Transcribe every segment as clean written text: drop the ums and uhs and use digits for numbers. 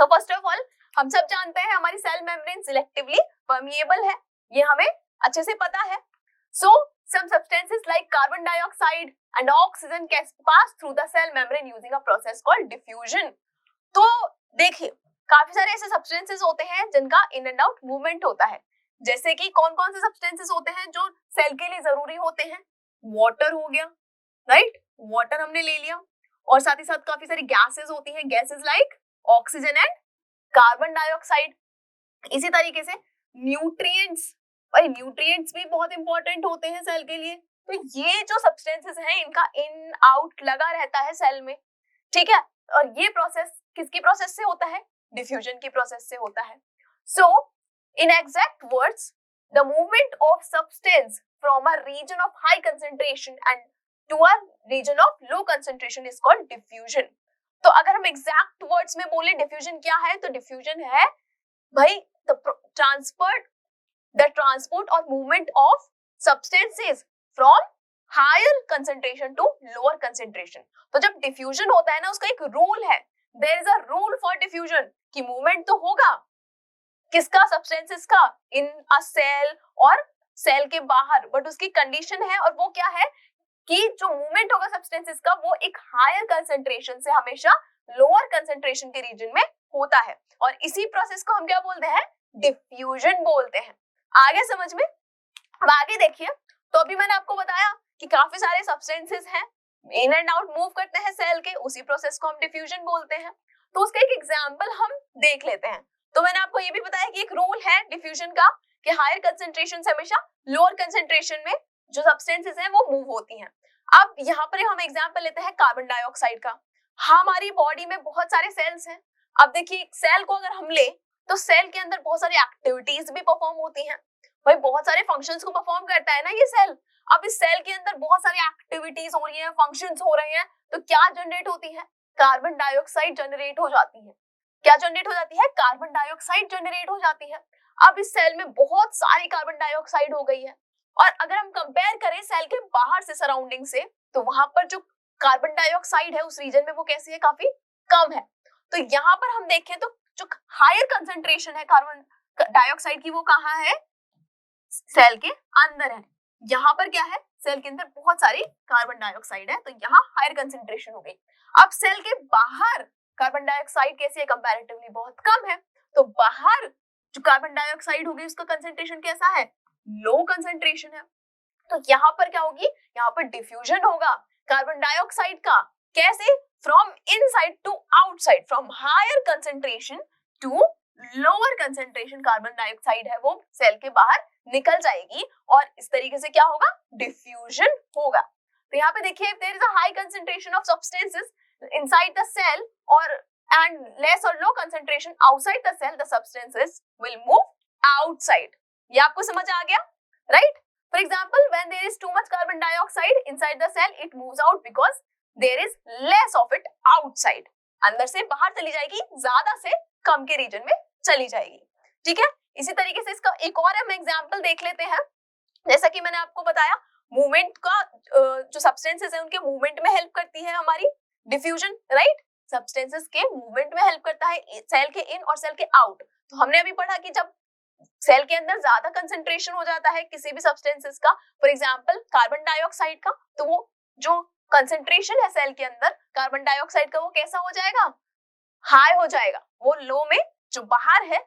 So first of all हम सब जानते हैं हमारी सेल मेम्ब्रेन सिलेक्टिवली परमिएबल है, ये हमें अच्छे से पता है. सो some substances like carbon dioxide and oxygen can pass through the cell membrane using a process called diffusion. तो देखिए काफी सारे ऐसे सब्सटेंसेस होते हैं जिनका इन एंड आउट मूवमेंट होता है. जैसे कि कौन कौन से सब्सटेंसेस होते हैं जो सेल के लिए जरूरी होते हैं. वाटर हो गया, राइट, वाटर हमने ले लिया. और साथ ही साथ काफी सारी गैसेस होती हैं, gases like oxygen and carbon dioxide. इसी तरीके से न्यूट्रिएंट्स, भाई न्यूट्रिएंट्स भी बहुत इंपॉर्टेंट होते हैं सेल के लिए. तो ये जो सब्सटेंसेस हैं इनका इन आउट लगा रहता है सेल में, ठीक है. और ये प्रोसेस किसकी प्रोसेस से होता है? डिफ्यूजन की प्रोसेस से होता है. So in exact words the movement of substance from a region of high concentration and to a region of low concentration is called diffusion. तो अगर हम एग्जैक्ट वर्ड्स में बोले डिफ्यूजन क्या है, तो डिफ्यूजन है भाई the transport or movement of substances from higher concentration to lower concentration. तो जब diffusion होता है ना, उसका एक रूल है, there is a rule for diffusion कि movement तो होगा किसका, substances का, in a cell और cell के बाहर, but उसकी condition है और वो क्या है कि जो movement होगा substances का वो एक higher concentration से हमेशा lower concentration के region में होता है. और इसी प्रोसेस को हम क्या बोलते हैं? डिफ्यूजन बोलते हैं. आगे समझ में? अब आगे देखिए, तो अभी मैंने आपको बताया कि काफी सारे सब्सटेंसेस हैं, इन एंड आउट मूव करते हैं सेल के, उसी प्रोसेस को हम डिफ्यूजन बोलते हैं. तो उसका एक एग्जांपल हम देख लेते हैं. तो मैंने आपको ये भी बताया कि एक रूल है डिफ्यूजन का कि हायर कंसंट्रेशन से हमेशा लोअर कंसंट्रेशन में जो सब्सटेंसेस हैं वो मूव होती हैं. अब यहाँ पर हम एग्जांपल लेते हैं कार्बन डाइऑक्साइड का. हमारी बॉडी में बहुत सारे सेल्स हैं. अब देखिए सेल को अगर हम ले तो सेल के अंदर बहुत सारी एक्टिविटीज भी परफॉर्म होती हैं. भाई बहुत सारे फंक्शंस को परफॉर्म करता है ना ये सेल. अब इस सेल के अंदर बहुत सारी एक्टिविटीज हो रही हैं, फंक्शंस हो रहे हैं, तो क्या जनरेट होती है? कार्बन डाइऑक्साइड जनरेट हो जाती है. क्या जनरेट हो जाती है? कार्बन डाइऑक्साइड जनरेट हो जाती है. अब इस सेल में बहुत सारी कार्बन डाइऑक्साइड हो गई है. और अगर हम कंपेयर करें सेल के बाहर से सराउंडिंग से, तो वहां पर जो कार्बन डाइऑक्साइड है उस रीजन में वो कैसी है? काफी कम है. तो यहाँ पर हम देखें तो जो हायर कंसंट्रेशन है कार्बन डाइऑक्साइड की वो कहाँ है? सेल के अंदर है. यहाँ पर क्या है? सेल के अंदर बहुत सारी कार्बन डाइऑक्साइड है, तो यहाँ हायर कंसंट्रेशन हो गई. अब सेल के बाहर कार्बन डाइऑक्साइड कैसी है? कंपैरेटिवली बहुत कम है. तो बाहर जो कार्बन डाइऑक्साइड होगी उसका कंसंट्रेशन कैसा है? लो कंसंट्रेशन है. तो यहाँ पर क्या होगी? यहाँ पर डिफ्यूजन होगा कार्बन डाइऑक्साइड का. कैसे? From inside to outside, from higher concentration to lower concentration carbon dioxide है वो सेल के बाहर निकल जाएगी और इस तरीके से क्या होगा? डिफ्यूजन होगा. तो यहाँ पे देखिए there is a high concentration of substances inside the cell और एंड लेस और low concentration outside the cell, the substances will move outside. ये आपको समझ आ गया, right? For example when there is too much carbon dioxide inside the cell it moves out because there is less of it outside. अंदर से बाहर चली जाएगी, ज्यादा से कम के रीजन में चली जाएगी. ठीक है. इसी तरीके से इसका एक और हम एग्जांपल देख लेते हैं. जैसा कि मैंने आपको बताया मूवमेंट का जो सब्सटेंसेस है उनके मूवमेंट में हेल्प करती है हमारी डिफ्यूजन, राइट? सब्सटेंसेस के मूवमेंट में हेल्प करता है सेल के इन और सेल के आउट. तो हमने अभी पढ़ा कि जब सेल के अंदर ज्यादा कंसंट्रेशन हो जाता है किसी भी सब्सटेंसेस का, फॉर एग्जांपल कार्बन डाइऑक्साइड का, तो वो जो कंसंट्रेशन है सेल के अंदर कार्बन डाइऑक्साइड का वो कैसा हो जाएगा? हाई हो जाएगा. वो लो में जो बाहर है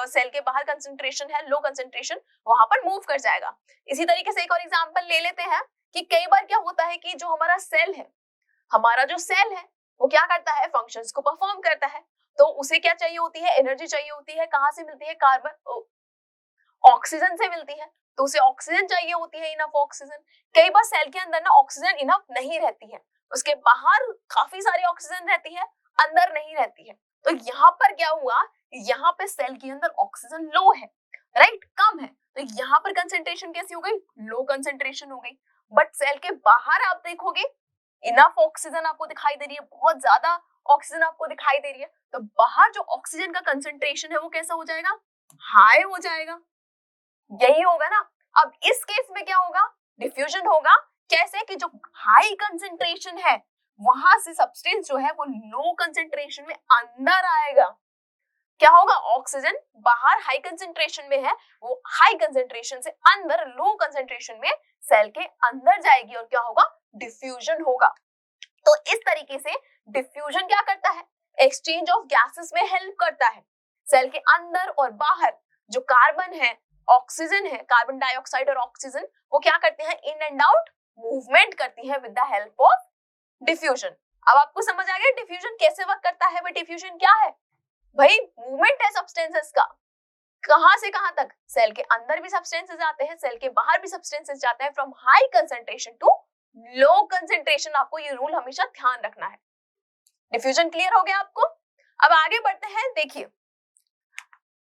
सेल के बाहर कंसंट्रेशन है, लो कंसंट्रेशन, वहां पर मूव कर जाएगा. इसी तरीके से एक और एग्जांपल ले लेते हैं कि कई बार क्या होता है कि जो हमारा सेल है, हमारा जो सेल है वो क्या करता है? फंक्शंस को परफॉर्म करता है. तो उसे क्या चाहिए होती है? एनर्जी चाहिए होती है. कहां से मिलती है? कार्बन ऑक्सीजन से मिलती है. तो उसे ऑक्सीजन चाहिए होती है, इनफ ऑक्सीजन. कई बार सेल के अंदर ना ऑक्सीजन इनफ नहीं रहती है, उसके बाहर काफी सारी ऑक्सीजन रहती है, अंदर नहीं रहती है. तो यहाँ पर क्या हुआ? यहाँ पे सेल के अंदर ऑक्सीजन लो है, राइट, कम है. तो यहाँ पर कंसंट्रेशन कैसी हो गई? लो कंसंट्रेशन हो गई. बट सेल के बाहर आप देखोगे इनफ ऑक्सीजन आपको दिखाई दे रही है, बहुत ज्यादा ऑक्सीजन आपको दिखाई दे रही है. तो बाहर जो ऑक्सीजन का कंसंट्रेशन है वो कैसा हो जाएगा? हाई हो जाएगा. यही होगा ना. अब इस केस में क्या होगा? डिफ्यूजन होगा. कैसे? कि जो हाई कंसंट्रेशन है वहां से सब्सटेंस जो है वो लो कंसंट्रेशन में अंदर आएगा. क्या होगा, ऑक्सीजन बाहर हाई कंसेंट्रेशन में है, वो हाई कंसेंट्रेशन से अंदर लो कंसेंट्रेशन में सेल के अंदर जाएगी और क्या होगा, डिफ्यूजन होगा। तो इस तरीके से डिफ्यूजन क्या करता है, एक्सचेंज ऑफ गैसेस में हेल्प करता है। सेल के अंदर और बाहर जो कार्बन है, ऑक्सीजन है, कार्बन डाइऑक्साइड और ऑक्सीजन, वो क्या करते हैं, इन एंड आउट मूवमेंट करती है with the help of diffusion. अब आपको समझ आ गया डिफ्यूजन कैसे वर्क करता है। डिफ्यूजन क्या है भाई, मूवमेंट है सब्सटेंसेस का, कहां से कहां तक, सेल के अंदर भी सब्सटेंसेस आते हैं, सेल के बाहर भी सब्सटेंसेस जाते हैं, from high concentration to low concentration. आपको ये रूल हमेशा ध्यान रखना है। डिफ्यूजन क्लियर हो गया आपको। अब आगे बढ़ते हैं, देखिए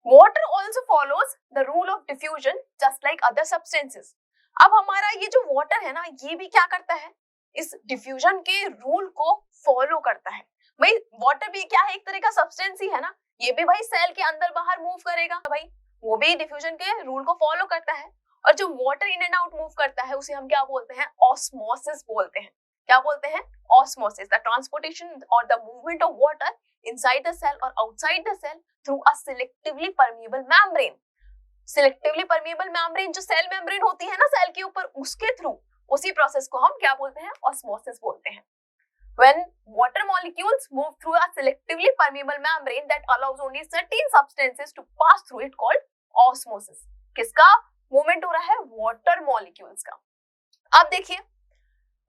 water also follows the rule of diffusion just like other substances. अब हमारा ये जो वाटर है ना, ये भी क्या करता है, इस डिफ्यूजन के रूल को फॉलो करता है। भाई वाटर भी क्या है, एक तरह का सब्सटेंस ही है ना, ये भी भाई सेल के अंदर बाहर मूव करेगा, भाई वो भी डिफ्यूजन के रूल को फॉलो करता है। और जो water in and out move करता है उसे हम क्या बोलते हैं, ऑस्मोसिस बोलते हैं। क्या बोलते हैं, ऑस्मोसिस, द ट्रांसपोर्टेशन और the movement of water inside the cell और outside the cell through a selectively permeable membrane. Selectively permeable membrane जो सेल मेम्ब्रेन होती है ना सेल के ऊपर, उसके थ्रू, उसी प्रोसेस को हम क्या बोलते हैं, ऑस्मोसिस बोलते हैं। When water molecules move through a selectively permeable membrane that allows only certain substances to pass through it, called osmosis. किसका मूवमेंट हो रहा है, वाटर मॉलिक्यूल्स का। अब देखिए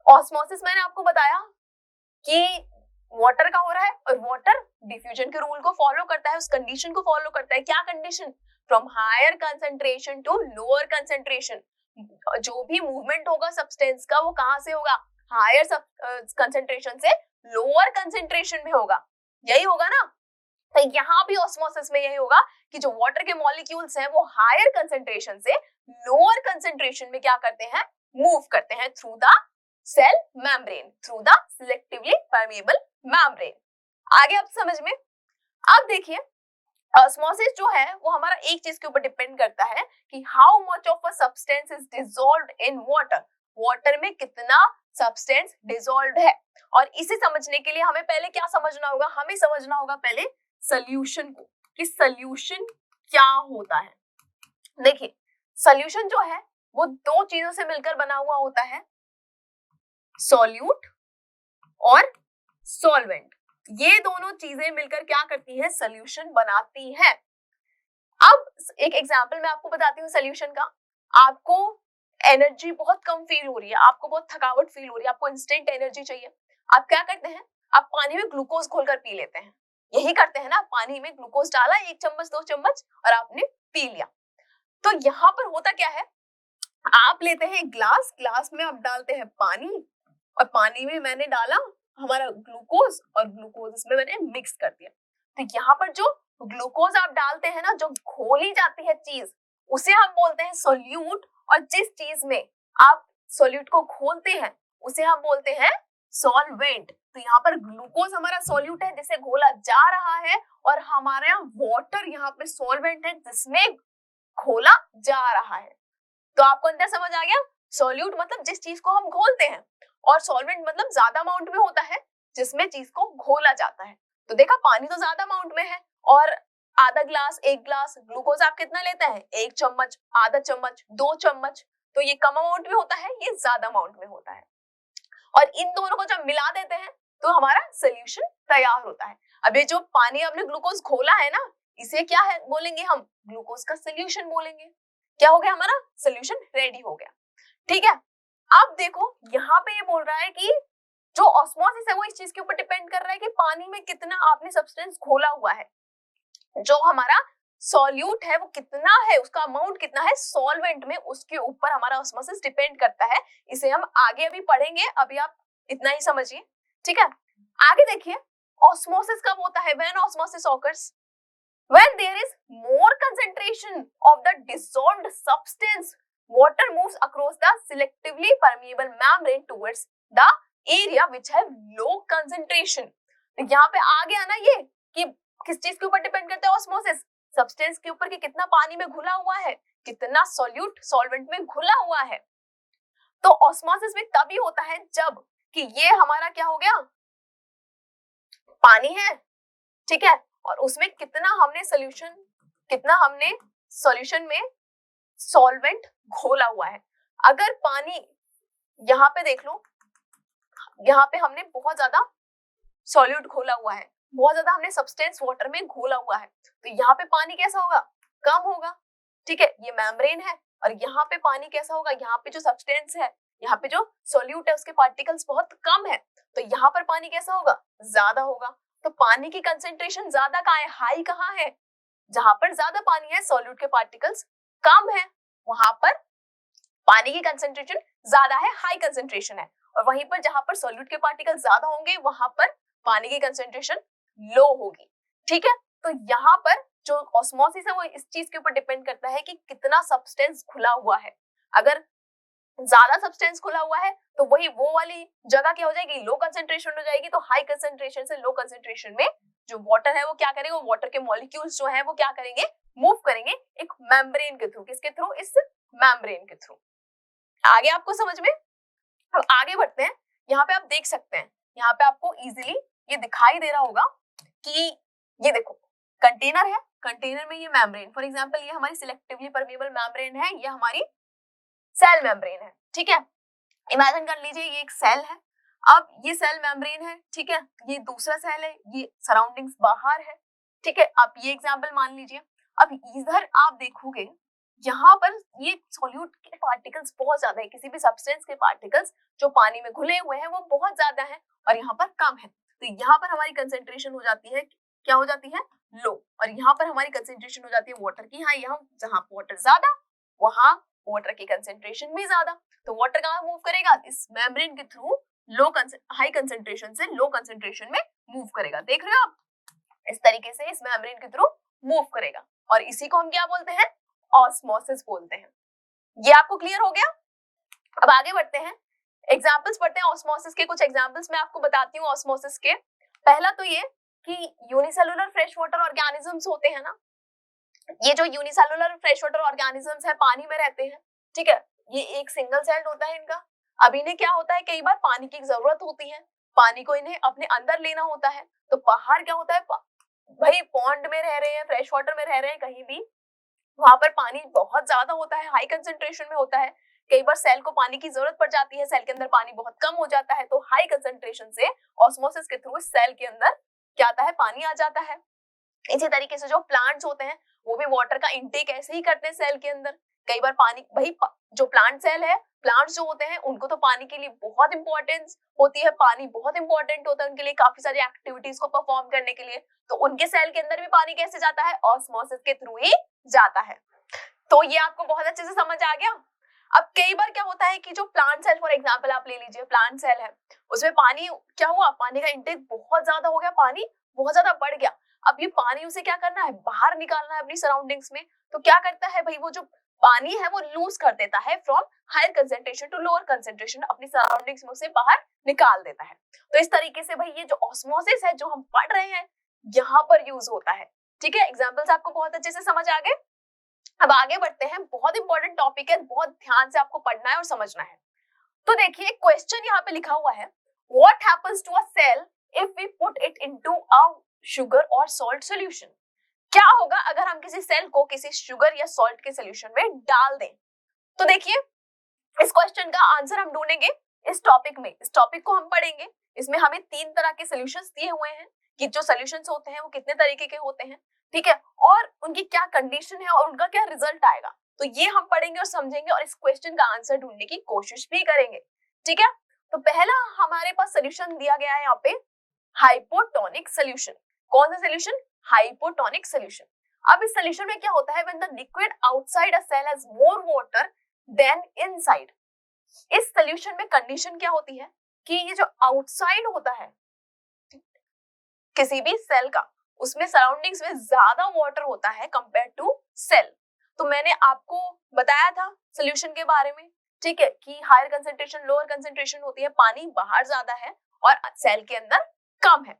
ऑस्मोसिस मैंने आपको बताया कि वाटर का हो रहा है और वाटर डिफ्यूजन के रूल को फॉलो करता है, उस कंडीशन को फॉलो करता है। क्या condition, from higher concentration to lower concentration. जो भी मूवमेंट होगा सब्सटेंस का वो कहां से होगा, हायर कंसेंट्रेशन से लोअर कंसेंट्रेशन में होगा, यही होगा ना। तो यहाँ भी ऑस्मोसिस में यही होगा कि जो वाटर के मॉलिक्यूल्स हैं वो हायर कंसेंट्रेशन से लोअर कंसेंट्रेशन में क्या करते हैं, मूव करते हैं through the cell membrane, through the selectively permeable membrane. आगे आप समझ में। अब देखिए ऑस्मोसिस जो है वो हमारा एक चीज के ऊपर डिपेंड करता है कि how much of a substance is dissolved in water, water में कितना सब्सटेंस डिसॉल्व्ड है। और इसे समझने के लिए हमें पहले क्या समझना होगा, हमें समझना होगा पहले सॉल्यूशन को, कि सॉल्यूशन क्या होता है। देखिए सॉल्यूशन जो है वो दो चीजों से मिलकर बना हुआ होता है, सॉल्यूट और सॉल्वेंट। ये दोनों चीजें मिलकर क्या करती हैं, सॉल्यूशन बनाती हैं। अब एक एग्जांपल मैं आपको बताती हूँ सॉल्यूशन का। आपको एनर्जी बहुत कम फील हो रही है, आपको बहुत थकावट फील हो रही है, आपको इंस्टेंट एनर्जी चाहिए। आप क्या करते हैं, आप पानी में ग्लूकोज घोलकर पी लेते हैं, यही करते हैं ना, पानी में ग्लूकोज डाला 1 चम्मच 2 चम्मच और आपने पी लिया। तो यहाँ पर होता क्या है, आप लेते हैं ग्लास, ग्लास में आप डालते हैं पानी और पानी में मैंने डाला हमारा ग्लूकोज और ग्लूकोज इसमें मैंने मिक्स कर दिया। तो यहाँ पर जो ग्लूकोज आप डालते हैं ना, जो घोली जाती है चीज, उसे हम बोलते हैं सोल्यूट। और जिस चीज में आप सोल्यूट को घोलते हैं उसे हम बोलते हैं सॉल्वेंट। तो यहाँ पर ग्लूकोज हमारा सोल्यूट है जिसे घोला जा रहा है और हमारा वाटर यहाँ पे सॉल्वेंट है जिसमें घोला जा रहा है। तो आपको अंदर समझ आ गया, सोल्यूट मतलब जिस चीज को हम घोलते हैं और सॉल्वेंट मतलब ज्यादा अमाउंट में होता है जिसमें चीज को घोला जाता है। तो देखा पानी तो ज्यादा अमाउंट में है और आधा ग्लास 1 ग्लास ग्लूकोज आप कितना लेते हैं, 1 चम्मच, आधा चम्मच, 2 चम्मच, तो ये कम अमाउंट में होता है, ये ज्यादा अमाउंट में होता है। और इन दोनों को जब मिला देते हैं तो हमारा सोल्यूशन तैयार होता है। अब ये जो पानी आपने ग्लूकोज घोला है ना, इसे क्या है बोलेंगे हम, ग्लूकोज का सोल्यूशन बोलेंगे। क्या हो गया, हमारा सोल्यूशन रेडी हो गया। ठीक है, अब देखो यहाँ पे ये बोल रहा है कि जो ऑस्मोसिस है वो इस चीज के ऊपर डिपेंड कर रहा है कि पानी में कितना आपने सब्सटेंस घोला हुआ है, जो हमारा सॉल्यूट है वो कितना है, उसका अमाउंट कितना है सॉल्वेंट में, उसके ऊपर हमारा ऑस्मोसिस डिपेंड करता है। इसे हम आगे अभी पढ़ेंगे, अभी आप इतना ही समझिए। ठीक है, आगे देखिए ऑस्मोसिस कब होता है, when osmosis occurs when there is more concentration of the dissolved substance, water moves across the selectively permeable membrane towards the area which have low concentration। यहाँ पे आ गया ना ये कि किस चीज के ऊपर डिपेंड करता है ऑस्मोसिस, सब्सटेंस के ऊपर कि कितना पानी में घुला हुआ है, कितना सॉल्यूट सॉल्वेंट में घुला हुआ है। तो ऑस्मोसिस भी तभी होता है जब कि ये हमारा क्या हो गया, पानी है, ठीक है, और उसमें कितना हमने सॉल्यूशन में सॉल्वेंट घोला हुआ है। अगर पानी, यहाँ पे देख लो, यहाँ पे हमने बहुत ज्यादा सॉल्यूट घोला हुआ है, बहुत ज्यादा हमने सब्सटेंस वाटर में घोला हुआ है, तो यहाँ पे पानी कैसा होगा, कम होगा। ठीक है, ये मेम्ब्रेन है, और यहाँ पे पानी कैसा होगा, यहाँ पे जो सब्सटेंस है, यहाँ पे जो सॉल्यूट है उसके पार्टिकल्स बहुत कम है, तो यहाँ पर पानी कैसा होगा, ज्यादा होगा। तो पानी की कंसेंट्रेशन ज्यादा कहाँ है, हाई कहाँ है, जहां पर ज्यादा पानी है, सॉल्यूट के पार्टिकल्स कम है, वहां पर पानी की कंसेंट्रेशन ज्यादा है, हाई कंसेंट्रेशन है। और वहीं पर जहां पर सॉल्यूट के पार्टिकल ज्यादा होंगे, वहां पर पानी की कंसेंट्रेशन लो होगी। ठीक है, तो यहाँ पर जो ऑस्मोसिस है वो इस चीज के ऊपर डिपेंड करता है कि कितना सब्सटेंस खुला हुआ है। अगर ज्यादा सब्सटेंस खुला हुआ है तो वही वो वाली जगह क्या हो जाएगी, लो कंसेंट्रेशन हो जाएगी। तो हाई कंसेंट्रेशन से लो कंसेंट्रेशन में जो वाटर है वो क्या करेगा, वो वाटर के मॉलिक्यूल्स जो है वो क्या करेंगे, मूव करेंगे एक मेम्ब्रेन के थ्रू। किसके थ्रू, इस मेम्ब्रेन के थ्रू। आगे आपको समझ में, अब आगे बढ़ते हैं। यहाँ पे आप देख सकते हैं, यहाँ पे आपको इजीली ये दिखाई दे रहा होगा कि ये देखो कंटेनर है, कंटेनर में ये मेम्ब्रेन, फॉर एग्जांपल ये हमारी सिलेक्टिवली परमेबल मेम्ब्रेन है, ये हमारी सेल मेम्ब्रेन है। ठीक है, इमेजिन कर लीजिए ये एक सेल है, अब ये सेल मेम्ब्रेन है, ठीक है, ये दूसरा सेल है, ये सराउंडिंग्स बाहर है। ठीक है, आप ये एग्जांपल मान लीजिए। अब इधर आप देखोगे यहाँ पर ये सॉल्यूट के पार्टिकल्स बहुत ज्यादा है, किसी भी सब्सटेंस के पार्टिकल्स जो पानी में घुले हुए हैं वो बहुत ज्यादा है और यहाँ पर कम है। तो यहाँ पर हमारी कंसेंट्रेशन हो जाती है, क्या हो जाती है, लो, और यहाँ पर हमारी कंसेंट्रेशन हो जाती है वाटर की हाई। यहाँ जहाँ वाटर ज्यादा वहां वाटर की कंसेंट्रेशन भी ज्यादा। तो वाटर कहाँ मूव करेगा, इस मेम्ब्रेन के थ्रू हाई कंसेंट्रेशन से लो कंसेंट्रेशन में मूव करेगा। देख रहे हो आप, इस तरीके से इस मेम्ब्रेन के थ्रू मूव करेगा, और इसी को हम क्या बोलते हैं, ऑस्मोसिस बोलते हैं। ये आपको क्लियर हो गया। अब आगे बढ़ते हैं, एग्जांपल्स पढ़ते हैं ऑस्मोसिस के। कुछ एग्जांपल्स मैं आपको बताती हूँ ऑस्मोसिस के। पहला तो ये कि यूनिसेलुलर फ्रेश वाटर ऑर्गेनिजम्स होते हैं ना, ये जो यूनिसेलुलर फ्रेश वाटर ऑर्गेनिजम्स है पानी में रहते हैं। ठीक है, ये एक सिंगल सेल्ड होता है इनका। अब इन्हें क्या होता है, कई बार पानी की जरूरत होती है, पानी को इन्हें अपने अंदर लेना होता है। तो बाहर क्या होता है, भाई पॉन्ड में रह रहे हैं, फ्रेश वाटर में रह रहे हैं, कहीं भी वहां पर पानी बहुत ज्यादा होता है, हाई कंसेंट्रेशन में होता है। कई बार सेल को पानी की जरूरत पड़ जाती है, सेल के अंदर पानी बहुत कम हो जाता है, तो हाई कंसेंट्रेशन से ऑस्मोसिस के थ्रू सेल के अंदर क्या आता है, पानी आ जाता है। इसी तरीके से जो प्लांट्स होते हैं वो भी वाटर का इंटेक ऐसे ही करते हैं सेल के अंदर। कई बार पानी, भाई जो प्लांट सेल है, प्लांट्स जो होते हैं उनको तो पानी के लिए बहुत इंपॉर्टेंस होती है, पानी बहुत इंपॉर्टेंट होता है उनके लिए काफी सारी एक्टिविटीज को परफॉर्म करने के लिए। तो उनके सेल के अंदर भी पानी कैसे जाता है, ऑस्मोसिस के थ्रू ही जाता है। तो ये आपको बहुत अच्छे से समझ आ गया। अब कई बार क्या होता है कि जो प्लांट सेल, फॉर एग्जांपल आप ले लीजिए, प्लांट सेल है, उसमें पानी क्या हुआ, पानी का इंटेक बहुत ज्यादा हो गया, पानी बहुत ज्यादा बढ़ गया। अब ये पानी उसे क्या करना है, बाहर निकालना है अपनी सराउंडिंग्स में। तो क्या करता है भाई, वो जो पानी है वो लूज कर देता है, from higher concentration to lower concentration, अपनी सराउंडिंग्स में उसे बाहर निकाल देता है। तो इस तरीके से भाई ये जो ऑस्मोसिस है जो हम पढ़ रहे हैं यहाँ पर यूज होता है। ठीक है, एग्जाम्पल्स आपको बहुत अच्छे से समझ आ गए। अब आगे बढ़ते हैं, बहुत इंपॉर्टेंट टॉपिक है, बहुत ध्यान से आपको पढ़ना है और समझना है। तो देखिए क्वेश्चन यहाँ पे लिखा हुआ है, what happens to a cell if we put it into a sugar or salt solution. क्या होगा अगर हम किसी सेल को किसी शुगर या सॉल्ट के सॉल्यूशन में डाल दें। तो देखिए इस क्वेश्चन का आंसर हम ढूंढेंगे इस टॉपिक में, इस टॉपिक को हम पढ़ेंगे। इसमें हमें 3 तरह के सॉल्यूशंस दिए हुए हैं कि जो सॉल्यूशंस होते हैं वो कितने तरीके के होते हैं, ठीक है, और उनकी क्या कंडीशन है और उनका क्या रिजल्ट आएगा। तो ये हम पढ़ेंगे और समझेंगे और इस क्वेश्चन का आंसर ढूंढने की कोशिश भी करेंगे। ठीक है, तो पहला हमारे पास सॉल्यूशन दिया गया है यहाँ पे, हाइपोटोनिक सॉल्यूशन। कौन सा सॉल्यूशन, हाइपोटोनिक सॉल्यूशन। अब इस सॉल्यूशन में क्या होता है, when the liquid outside a cell has more water than inside. इस सॉल्यूशन में कंडीशन क्या होती है कि ये जो आउटसाइड होता है किसी भी सेल का, उसमें सराउंडिंग्स में ज्यादा वाटर होता है कंपेयर टू सेल। तो मैंने आपको बताया था सॉल्यूशन के बारे में, ठीक है, कि हायर कंसेंट्रेशन लोअर कंसेंट्रेशन होती है, पानी बाहर ज्यादा है और सेल के अंदर कम है।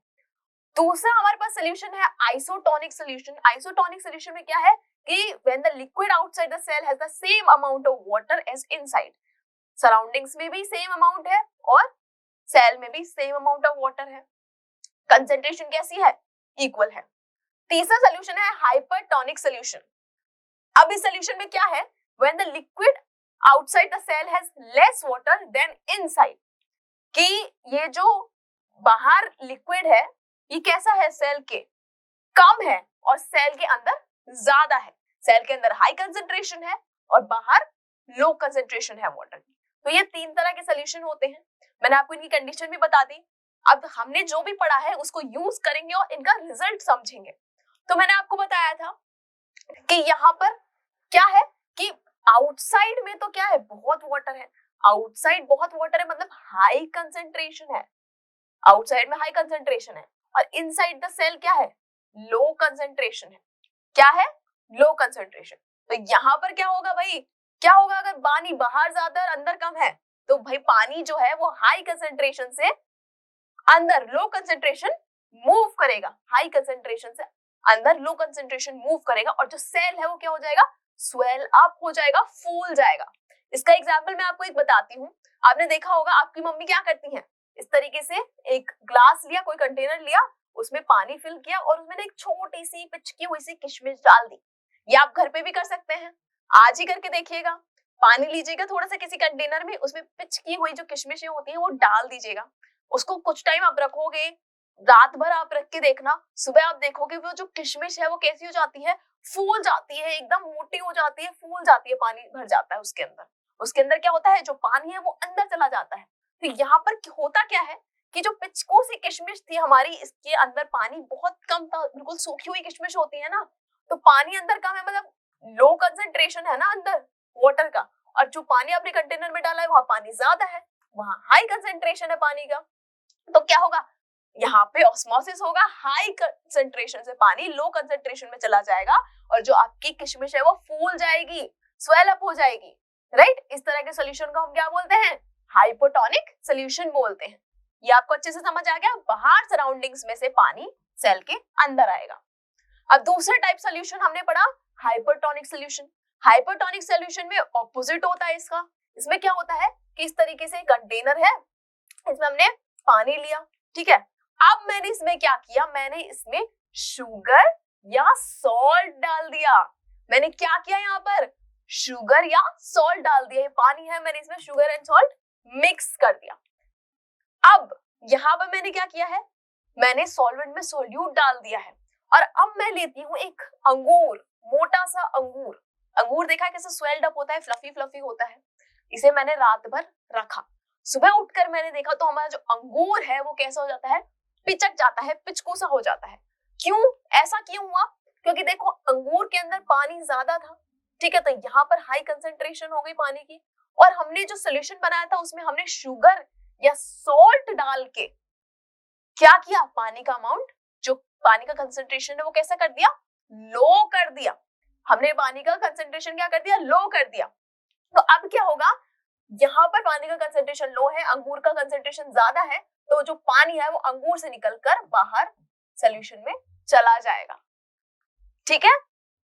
दूसरा हमारे पास सॉल्यूशन है आइसोटोनिक सॉल्यूशन। आइसोटोनिक सॉल्यूशन में क्या है कि when the liquid outside the cell has the same amount of water as inside. Surroundings में भी सेम अमाउंट है और सेल में भी सेम अमाउंट ऑफ वाटर है, कंसेंट्रेशन कैसी है, इक्वल है। तीसरा सोल्यूशन है हाइपरटोनिक सोल्यूशन। अब इस सोल्यूशन में क्या है, when the liquid outside the cell has less water than inside, कि ये जो बाहर लिक्विड है ये कैसा है, सेल के कम है और सेल के अंदर ज्यादा है। सेल के अंदर हाई कंसंट्रेशन है और बाहर लो कंसंट्रेशन है वाटर की। तो ये तीन तरह के सोल्यूशन होते हैं। मैंने आपको इनकी कंडीशन भी बता दी। अब हमने जो भी पढ़ा है उसको यूज करेंगे और इनका रिजल्ट समझेंगे। तो मैंने आपको बताया था कि यहाँ पर क्या है कि आउटसाइड में तो क्या है, बहुत वाटर है। आउटसाइड बहुत वाटर है मतलब हाई कंसंट्रेशन है, आउटसाइड में हाई कंसंट्रेशन है, और इनसाइड द सेल क्या है, लो कंसंट्रेशन है। क्या है, लो कंसंट्रेशन। तो यहाँ पर क्या होगा भाई, क्या होगा अगर पानी बाहर ज्यादा और अंदर कम है, तो भाई पानी जो है वो हाई कंसंट्रेशन से अंदर लो कंसंट्रेशन मूव करेगा, हाई कंसंट्रेशन से अंदर लो कंसंट्रेशन मूव करेगा, और जो सेल है वो क्या हो जाएगा, स्वेल अप हो जाएगा, फूल जाएगा। इसका एग्जाम्पल मैं आपको एक बताती हूँ। आपने देखा होगा आपकी मम्मी क्या करती हैं, इस तरीके से एक ग्लास लिया, कोई कंटेनर लिया, उसमें पानी फिल किया और उसमें एक छोटी सी पिचकी हुई सी किशमिश डाल दी। ये आप घर पे भी कर सकते हैं, आज ही करके देखिएगा। पानी लीजिएगा थोड़ा सा किसी कंटेनर में, उसमें पिचकी हुई जो किशमिशें होती हैं वो डाल दीजिएगा। उसको कुछ टाइम आप रखोगे, रात भर आप रख के देखना, सुबह आप देखोगे वो जो किशमिश है वो कैसी हो जाती है, फूल जाती है, एकदम मोटी हो जाती है, फूल जाती है, पानी भर जाता है उसके अंदर। उसके अंदर क्या होता है, जो पानी है वो अंदर चला जाता है। तो यहाँ पर होता क्या है कि जो पिचकों सी किशमिश थी हमारी, इसके अंदर पानी बहुत कम था, बिल्कुल सूखी हुई किशमिश होती है ना, तो पानी अंदर कम है, मतलब लो कंसंट्रेशन है ना अंदर वाटर का, और जो पानी आपने कंटेनर में डाला है वहां पानी ज्यादा है, वहां हाई कंसंट्रेशन है पानी का। तो क्या होगा, यहाँ पे ऑस्मोसिस होगा, हाई कंसंट्रेशन से पानी लो कंसंट्रेशन में चला जाएगा और जो आपकी किशमिश है वो फूल जाएगी, स्वेल अप हो जाएगी, राइट। इस तरह के सोल्यूशन को हम क्या बोलते हैं, हाइपोटोनिक सोल्यूशन बोलते हैं। ये आपको अच्छे से समझ आ गया, बाहर सराउंडिंग्स में से पानी सेल के अंदर आएगा। अब दूसरा टाइप सोल्यूशन हमने पढ़ा हाइपरटोनिक सोल्यूशन। हाइपरटोनिक सोल्यूशन में ऑपोजिट होता है इसका। इसमें क्या होता है कि इस तरीके से कंटेनर है, इसमें हमने पानी लिया, ठीक है। अब मैंने इसमें क्या किया, मैंने इसमें शुगर या सॉल्ट डाल दिया। मैंने क्या किया, यहाँ पर शुगर या सॉल्ट डाल दिया। ये पानी है, मैंने इसमें शुगर एंड सॉल्ट मिक्स कर दिया। अब यहाँ पर मैंने क्या किया है, मैंने सॉल्वेंट में सोल्यूट डाल दिया है, और अब मैं लेती हूँ एक अंगूर, मोटा सा अंगूर। अंगूर देखा है कैसे स्वेल्ड अप होता है, फ्लफी फ्लफी होता है। इसे मैंने रात भर रखा, सुबह उठकर मैंने देखा तो हमारा जो अंगूर है वो कैसा हो जाता है, पिचक जाता है, पिचकू सा हो जाता है। क्यों, ऐसा क्यों हुआ, क्योंकि देखो अंगूर के अंदर पानी ज्यादा था, ठीक है, तो यहाँ पर हाई कंसंट्रेशन हो गई पानी की, और हमने जो सोल्यूशन बनाया था उसमें हमने शुगर या सॉल्ट डाल के क्या किया, पानी का अमाउंट, जो पानी का कंसंट्रेशन है वो कैसा कर दिया, लो कर दिया। हमने पानी का कंसंट्रेशन क्या कर दिया, लो कर दिया। तो अब क्या होगा, यहाँ पर पानी का कंसंट्रेशन लो है, अंगूर का कंसंट्रेशन ज्यादा है, तो जो पानी है वो अंगूर से निकलकर बाहर सोल्यूशन में चला जाएगा, ठीक है,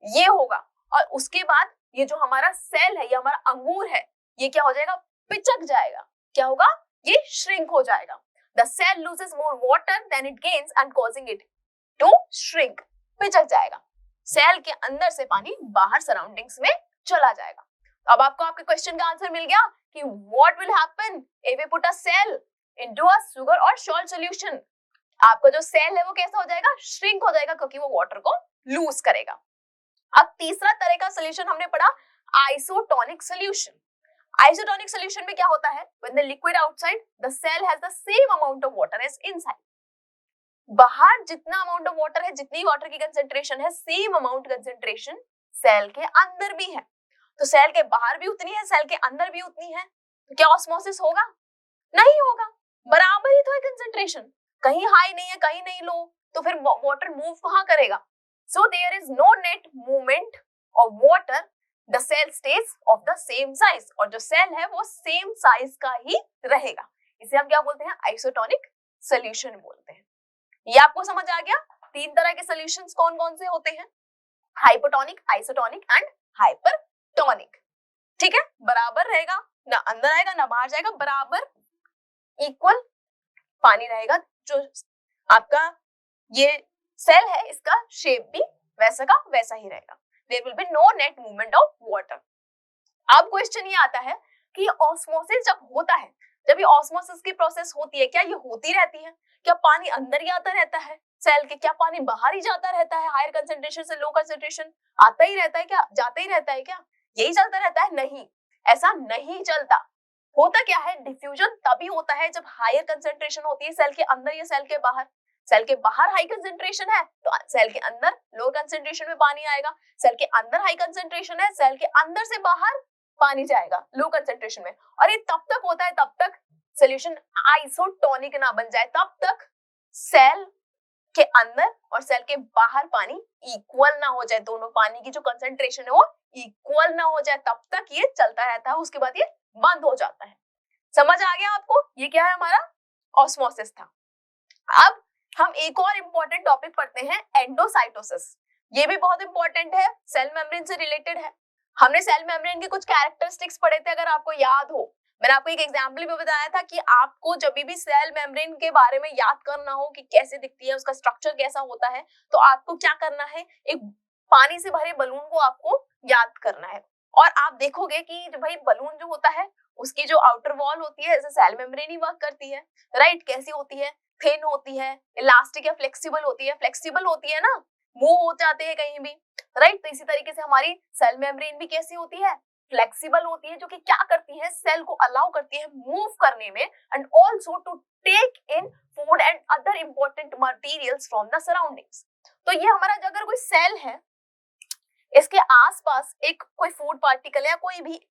ये होगा। और उसके बाद ये जो हमारा सेल है, ये हमारा अंगूर है, ये क्या हो जाएगा, पिचक जाएगा। क्या होगा, ये श्रिंक हो जाएगा। The cell loses more water than it gains and causing it to shrink. पिचक जाएगा, सेल के अंदर से पानी बाहर सराउंडिंग्स में चला जाएगा। अब आपको आपके क्वेश्चन का आंसर मिल गया कि what will happen if we put a cell into a sugar or salt solution. आपका जो सेल है वो कैसा हो जाएगा, श्रिंक हो जाएगा, क्योंकि वो वाटर को लूज करेगा। अब तीसरा तरह का सोल्यूशन हमने पढ़ा आइसोटोनिक सोल्यूशन। आइसोटोनिक सोल्यूशन में क्या होता है, when the liquid outside the cell has the same amount of water as inside. बाहर जितना अमाउंट ऑफ वाटर है, जितनी वाटर की कंसेंट्रेशन है, सेम अमाउंट कंसेंट्रेशन सेल के अंदर भी है। तो सेल के बाहर भी उतनी है, सेल के अंदर भी उतनी है, तो क्या ऑस्मोसिस होगा, नहीं होगा, बराबर ही तो है कंसेंट्रेशन, कहीं हाई नहीं है कहीं नहीं लो, तो फिर वाटर मूव कहाँ करेगा। So there is no net movement of water, the cell stays of the same size, और जो सेल है वो सेम साइज का ही रहेगा। इसे हम क्या बोलते हैं, आइसोटोनिक सोल्यूशन बोलते हैं। ये आपको समझ आ गया, तीन तरह के सोल्यूशंस कौन कौन से होते हैं, हाइपोटोनिक, आइसोटोनिक एंड हाइपरटोनिक, ठीक है, बराबर रहेगा, ना अंदर आएगा ना बाहर जाएगा, बराबर इक्वल पानी रहेगा। जो आपका ये सेल है, इसका शेप भी वैसा का वैसा ही रहेगा। There will be no net movement of water. अब क्वेश्चन ये आता है कि ऑस्मोसिस जब होता है, जब ये ऑस्मोसिस की प्रोसेस होती है, क्या ये होती रहती है? क्या पानी अंदर ही आता रहता है सेल के? क्या पानी बाहर ही जाता रहता है? हायर कंसंट्रेशन से लो कंसंट्रेशन आता ही रहता है क्या, जाता ही रहता है क्या, यही चलता रहता है? नहीं, ऐसा नहीं चलता। होता क्या है, डिफ्यूजन तभी होता है जब हायर कंसंट्रेशन होती है सेल के अंदर या सेल के बाहर। सेल के बाहर हाई कंसंट्रेशन है तो सेल के अंदर लो कंसंट्रेशन में पानी आएगा। सेल के अंदर हाई कंसंट्रेशन है, सेल के अंदर से बाहर पानी जाएगा लो कंसंट्रेशन में। और ये तब तक होता है तब तक सॉल्यूशन आइसोटोनिक ना बन जाए, तब तक सेल के अंदर और सेल के बाहर पानी इक्वल ना हो जाए, दोनों पानी की जो कंसंट्रेशन है वो इक्वल ना हो जाए, तब तक ये चलता रहता है। उसके बाद ये बंद हो जाता है। समझ आ गया आपको? ये क्या है, हमारा ऑस्मोसिस था। अब हम एक और इम्पोर्टेंट टॉपिक पढ़ते हैं, एंडोसाइटोसिस। ये भी बहुत इंपॉर्टेंट है, सेल मेम्ब्रेन से रिलेटेड है। हमने सेल मेम्ब्रेन के कुछ कैरेक्टरिस्टिक्स पढ़े थे, अगर आपको याद हो। मैंने आपको एक एग्जाम्पल भी बताया था कि आपको जब भी सेल मेम्ब्रेन के बारे में याद करना हो कि कैसे दिखती है, उसका स्ट्रक्चर कैसा होता है, तो आपको क्या करना है, एक पानी से भरे बलून को आपको याद करना है। और आप देखोगे कि भाई बलून जो होता है उसकी जो आउटर वॉल होती है, जैसे सेल मेम्ब्रेन ही वर्क करती है, राइट? कैसी होती है, थिन होती है, इलास्टिक या फ्लेक्सिबल होती है। फ्लेक्सिबल होती है ना, मूव हो जाते हैं कहीं भी, राइट? तो इसी तरीके से हमारी सेल मेम्ब्रेन भी कैसी होती है, फ्लेक्सिबल होती है, जो कि क्या करती है, सेल को अलाउ करती है मूव करने में, and also to take in food and other important materials from the surroundings. तो ये हमारा अगर कोई सेल है, इसके आसपास एक कोई फूड पार्टिकल या कोई भी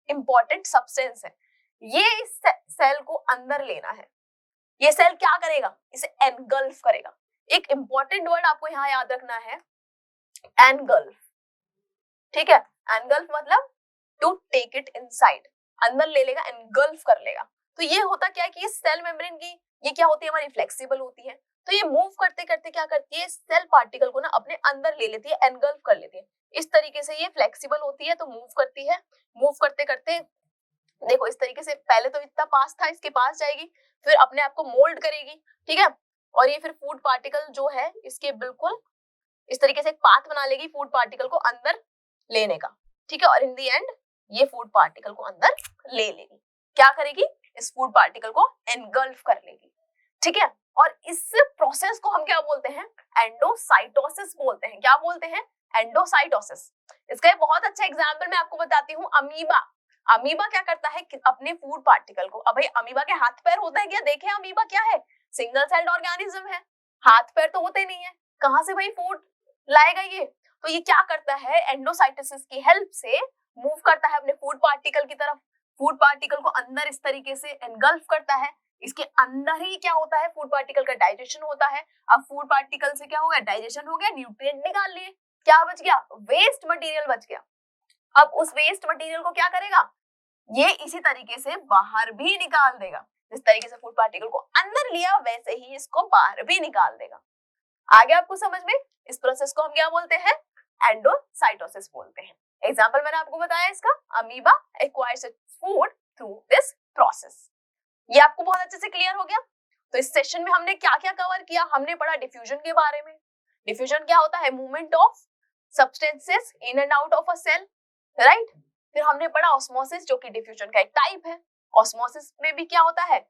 इंपॉर्टेंट सब्सटेंस है, ये इस सेल को अंदर लेना है। ये सेल क्या करेगा, इसे एनगल्फ करेगा। एक इंपॉर्टेंट वर्ड आपको यहाँ याद रखना है, एनगल्फ। ठीक है, एनगल्फ मतलब टू टेक इट इनसाइड, अंदर ले लेगा, एनगल्फ कर लेगा। तो ये होता क्या है कि सेल मेम्ब्रेन की ये क्या होती है, हमारी फ्लेक्सिबल होती है, तो ये मूव करते करते क्या करती है, सेल पार्टिकल को ना अपने अंदर ले लेती है, एनगल्फ कर लेती है। इस तरीके से ये फ्लेक्सिबल होती है तो मूव करती है, मूव करते करते देखो इस तरीके से, पहले तो इतना पास था, इसके पास जाएगी, फिर अपने आप को मोल्ड करेगी, ठीक है, और ये फिर फूड पार्टिकल जो है इसके बिल्कुल इस तरीके से एक पाथ बना लेगी फूड पार्टिकल को अंदर लेने का, ठीक है, और इन दी एंड ये फूड पार्टिकल को अंदर ले लेगी। क्या करेगी, इस फूड पार्टिकल को एनगल्फ कर लेगी, ठीक है। और इस प्रोसेस को हम क्या बोलते हैं, एंडोसाइटोसिस बोलते हैं। क्या बोलते हैं, एंडोसाइटोसिस। इसका एक बहुत अच्छा एग्जांपल मैं आपको बताती हूँ, अमीबा। अमीबा क्या करता है कि अपने फूड पार्टिकल को, अब भाई अमीबा के हाथ पैर होता है क्या, देखें अमीबा क्या है, सिंगल सेल्ड ऑर्गेनिज्म है, हाथ पैर तो होते नहीं है, कहां से भाई फूड लाएगा ये। तो ये क्या करता है, एंडोसाइटोसिस की हेल्प से मूव करता है अपने फूड पार्टिकल की तरफ, फूड पार्टिकल को अंदर इस तरीके से एनगल्फ करता है। इसके अंदर ही क्या होता है, फूड पार्टिकल का डाइजेशन होता है। अब फूड पार्टिकल से क्या हो गया, डाइजेशन हो गया, न्यूट्रिएंट निकाल लिए, क्या बच गया, वेस्ट मटेरियल बच गया। अब उस वेस्ट मटेरियल को क्या करेगा, ये इसी तरीके से बाहर भी निकाल देगा। जिस तरीके से फूड पार्टिकल को अंदर लिया वैसे ही इसको बाहर भी निकाल देगा। आगे आपको समझ में, इस प्रोसेस को हम क्या बोलते हैं, एंडोसाइटोसिस बोलते हैं। एग्जांपल मैंने आपको बताया इसका, amoeba acquires its food through this process. ये आपको बहुत अच्छे से क्लियर हो गया। तो इस सेशन में हमने क्या क्या कवर किया, हमने पढ़ा डिफ्यूजन के बारे में। डिफ्यूजन क्या होता है, movement of substances in and out of a cell, right. फिर हमने पढ़ा ऑस्मोसिस, जो कि डिफ्यूजन का एक टाइप है। ऑस्मोसिस में भी क्या होता है,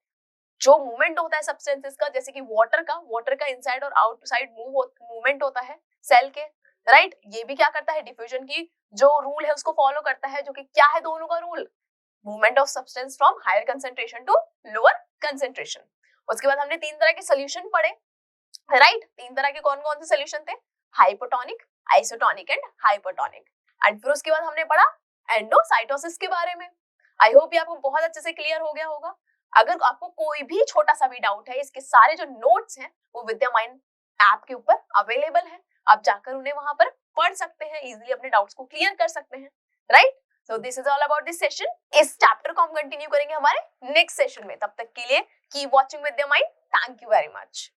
जो मूवमेंट होता है सब्सटेंसेस का, जैसे कि वाटर का इनसाइड और आउटसाइड मूवमेंट होता है सेल के, राइट। ये भी क्या करता है, डिफ्यूजन की जो रूल है उसको फॉलो करता है, जो कि क्या है दोनों का rule, movement of substance from higher concentration to lower concentration. उसके बाद हमने तीन तरह के सोल्यूशन पढ़े, राइट। तीन तरह के कौन कौन से सोल्यूशन थे, hypotonic, isotonic and hypotonic. And फिर उसके बाद हमने पढ़ा एंडोसाइटोसिस के बारे में। आई होप ये आपको बहुत अच्छे से क्लियर हो गया होगा। अगर आपको कोई भी छोटा सा भी डाउट है, इसके सारे जो नोट्स हैं वो विद्या माइंड ऐप के ऊपर अवेलेबल है, आप जाकर उन्हें वहां पर पढ़ सकते हैं, इजीली अपने डाउट्स को क्लियर कर सकते हैं, right. So this is all about this session. इस चैप्टर को हम कंटिन्यू करेंगे हमारे नेक्स्ट सेशन में। तब तक के लिए keep watching Vidya mind. Thank you very much.